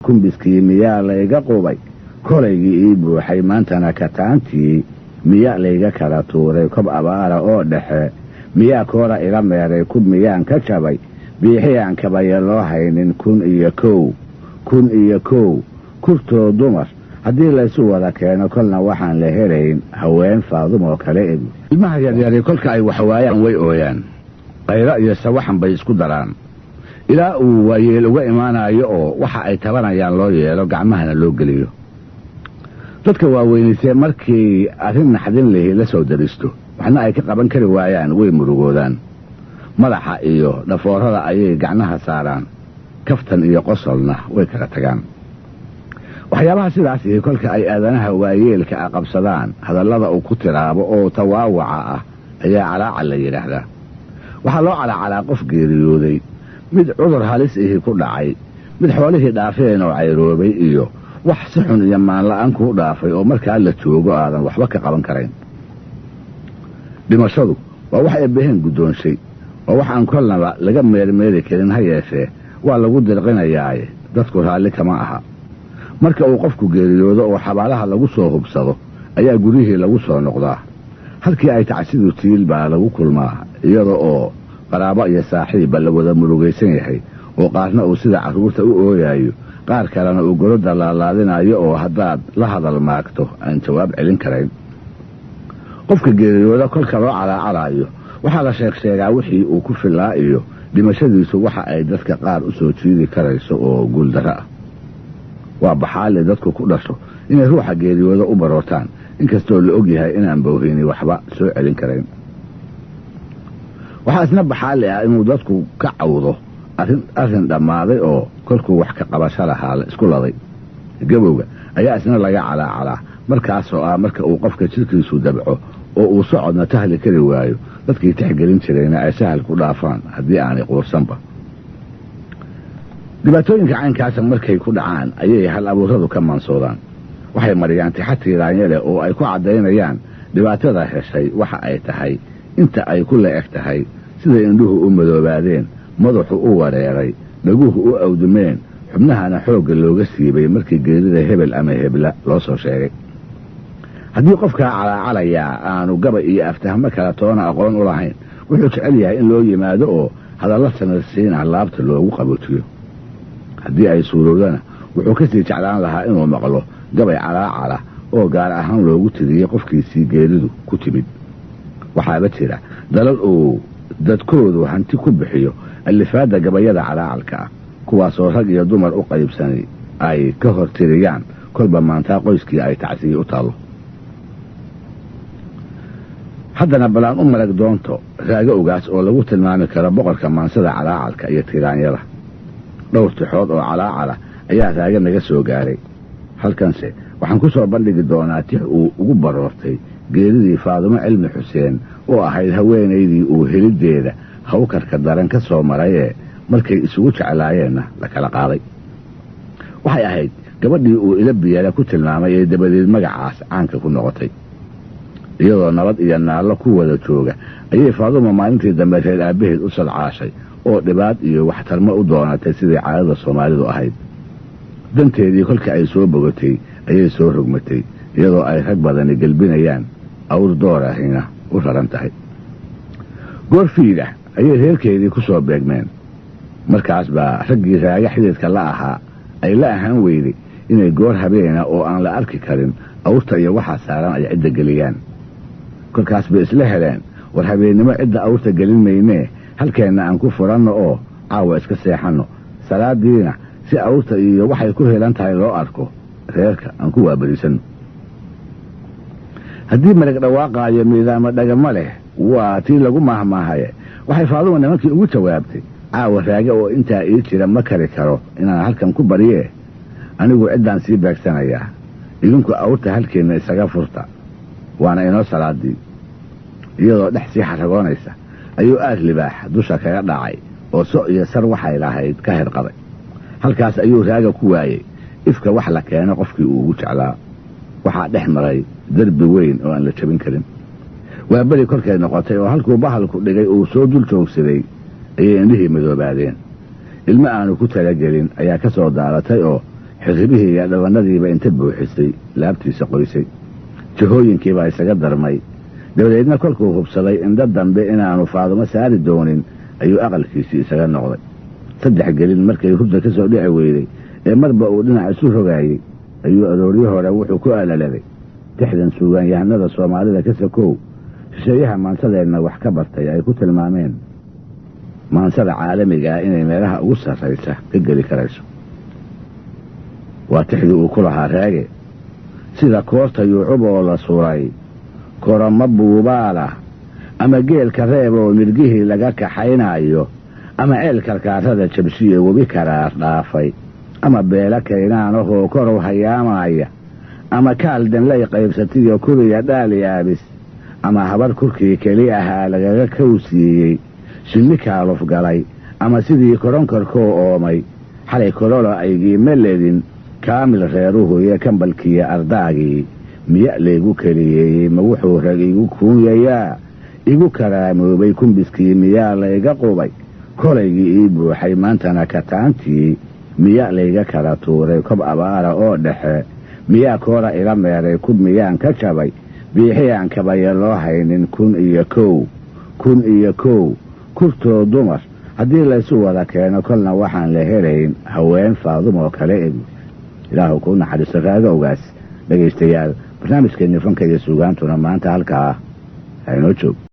kumbiskii miyaa layga qubay kolaygii ii buuxay maantana kataantii miyaa layga kala tuuray kob abaara oo dhexe miyaa koora iga meeray kub miyaan ka jabay biixiyaan kabaya loo haynin 1,000 kurtoo dumar haddii laysu wada keeno kolna waxaan la helayn haween faadumoo kale eg ilmaha yaryari kolka ay waxwaayaan way ooyaan qayro iyo sawaxan bay isku daraan ilaa uu waayeel uga imaanayo oo waxa ay tabanayaan loo yeelo gacmahana loo geliyo dadka waaweynise markii arrin naxdin lehi la soo daristo waxna ay ka qaban kari waayaan way murugoodaan madaxa iyo dhafoorada ayay gacnaha saaraan kaftan iyo qosolna way kala tagaan waxyaabaha sidaas iyo kolka ay aadanaha waayeelka ah qabsadaan hadallada uu ku tiraabo oo tawaawaca ah ayaa calaacal la yidhaahdaa waxaa loo calaacalaa qof geeriyooday mid cudur halis ihi ku dhacay mid xoolihii dhaafeen oo cayroobay iyo wax si xun iyo maanla'aan kuu dhaafay oo markaa la joogo aadan waxba ka qaban karayn dhimashadu waa wax eebbaheen guddoonshay oo wax aan kolnaba laga meermeeri karin ha yeeshee waa lagu dirqinayaaye dadku raalli kama aha marka uu qofku geeriyoodo oo xabaalaha lagu soo hubsado ayaa guryihii lagu soo noqdaa halkii ay tacsidu tiil baa lagu kulmaa iyada oo qaraabo iyo saaxiibba la wada murugaysan yahay oo qaarna uu sida carruurta u ooyaayo qaar kalena uu goloda laalaadinayo oo haddaad la hadal maagto aan jawaab celin karayn qofka geeriyooda kolka loo calaacalaayo waxaa la sheegsheegaa wixii uu ku filaa iyo dhimashadiisu waxa ay dadka qaar u soo jiidi karayso oo guuldarro ah waa baxaale dadku ku dhasho inay ruuxa geeriyooda u baroortaan inkastoo la og yahay inaan bowhayni waxba soo celin karayn waxaa isna baxaale ah inuu dadku ka cawdo arrin dhammaaday oo kolkuu wax ka qabasho lahaa la isku laday gabowga ayaa isna laga calaacalaa markaasoo ah marka uu qofka jirkiisu dabco oo uu socodna tahli kari waayo dadkii tixgelin jirayna ay sahal ku dhaafaan haddii aanay quursanba dhibaatooyinka caynkaasa markay ku dhacaan ayay hal abuuradu ka mansoodaan waxay mariyaan tixatiiraanya leh oo ay ku caddaynayaan dhibaatada heshay waxa ay tahay inta ay ku la-eg tahay siday indhuhu u madoobaadeen madaxu u wareeray dhaguhu u awdumeen xubnahana xoogga looga siibay markii geerida hebel ama hebla loo soo sheegay haddii qofkaa calaacalayaa aanu gabay iyo aftahmo kala toona aqoon u lahayn wuxuu jecel yahay in loo yimaado oo hadalla sanadsiina laabta loogu qaboojiyo haddii ay suurowdana wuxuu ka sii jeclaan lahaa inuu maqlo gabay calaacala oo gaar ahaan loogu tiriyey qofkiisii geeridu ku timid waxaaba jira dalal uu dadkoodu hanti ku bixiyo alifaadda gabayada calaacalka ah kuwaasoo rag iyo dumar u qaybsanay ay ka hor tiriyaan kolba maantaa qoyskii ay tacsiye u taallo haddana balaan u malag doonto raago ogaas oo lagu tilmaami karo boqorka maansada calaacalka iyo tiraanyada dhowr tixood oo calaacala ayaa raaga naga soo gaaray halkanse waxaan ku soo bandhigi doonaa tix uu ugu baroortay geeridii faadumo cilmi xuseen oo ahayd haweenaydii uu heliddeeda hawkarka daran ka soo marayee markay isugu jeclaayeenna la kala qaaday waxay ahayd gabadhii uu ila biyaala ku tilmaamay ee dabadeed magacaas caanka ku noqotay iyadoo nabad iyo naallo ku wada jooga ayay faadumo maalintii dambe reer aabbaheed u sadcaashay oo dhibaad iyo waxtarmo u doonatay sidii caadada soomaalidu ahayd danteedii kolka ay soo bogatay ayay soo rogmatay iyadoo ay rag badani gelbinayaan awr door ahina u raran tahay goor fiidah ayay reerkeedii ku soo beegmeen markaas baa raggii raaga xididka la ahaa ay la ahaan weyday inay goor habeena oo aan la arki karin awrta iyo waxaa saaran ay cidda geliyaan kolkaas bay isla heleen war habeennimo cidda awrta gelin maynee halkeenna aan ku furanno oo caawa iska seexanno salaadiina si awrta iyo waxay ku helan tahay loo arko reerka aan ku waabarisanno haddii marag dhawaaqaayo miidaamo dhagama leh waa tii lagu maahmaahaye waxay faadumo nimankii ugu jawaabtay caawa raage oo intaa ii jira ma kari karo inaan halkan ku baryee anigu ciddaan sii beegsanayaa idinku awrta halkeenna isaga furta waana inoo salaadii iyadoo dhex sii xaragoonaysa ayuu aad libaax dusha kaga dhacay oo so iyo sar waxay lahayd ka hirqaday halkaas ayuu raaga ku waayey ifka wax la keeno qofkii uu ugu jeclaa waxaa dhex maray derbi weyn oo aan la jabin karin waa beri korkay noqotay oo halkuu bahalku dhigay uu soo dul joogsaday ayay indhihii madoobaadeen ilmo aanu ku talagelin ayaa ka soo daaratay oo xirribihii iyo dhawannadiiba inta buuxisay laabtiisa qoysay jihooyinkiibaa isaga darmay dabadeedna kolkuu hubsaday indho dambe inaanu faadumo saari doonin ayuu aqalkiisii isaga noqday 3 gelin markay hurda ka soo dhici weyday ee marba uu dhinac isu rogaayey ayuu arooryo hore wuxuu ku alaladay tixdan suugaanyahanada soomaalida ka sakow shisheeyaha maansadeenna wax ka bartay ay ku tilmaameen maansada caalamiga ah inay meelaha ugu sarraysa ka geli karayso waa tixdii uu ku lahaa raage sida koorta yuucub oo la suray korama buubaalah ama geelka reeb oo mirgihii laga kaxaynaayo ama ceel karkaarada jabsiye webi karaar dhaafay ama beela kaynaanahoo korow hayaamaya ama kaal danlay qaybsatiyo kuriya dhaali aabis ama habar kurkii keli ahaa lagaga kawsiiyey shinni kaaluf galay ama sidii koronkarkoo oomay xalay kololo aygii meledin kaamil reeruhu iyo kambalkiiyo ardaagii miya laygu keliyeeyey ma wuxuu rag igu kuunyayaa igu karaamoobay kumbiskii miyaa layga qubay kolaygii ii buuxay maantana kataantii miya layga kala tuuray kob abaara oo dhexe miyaa koora ila meeray kub miyaan ka jabay biixi aan kabaya loo haynin 1,000 kurtoo dumar haddii laysu wada keeno kolna waxaan la helayn haween faadumoo kale eg ilaahu kuu naxariisto raaga ogaas dhegaystayaal barnaamijkeenni fanka iyo suugaantuna maanta halkaa haynoo joog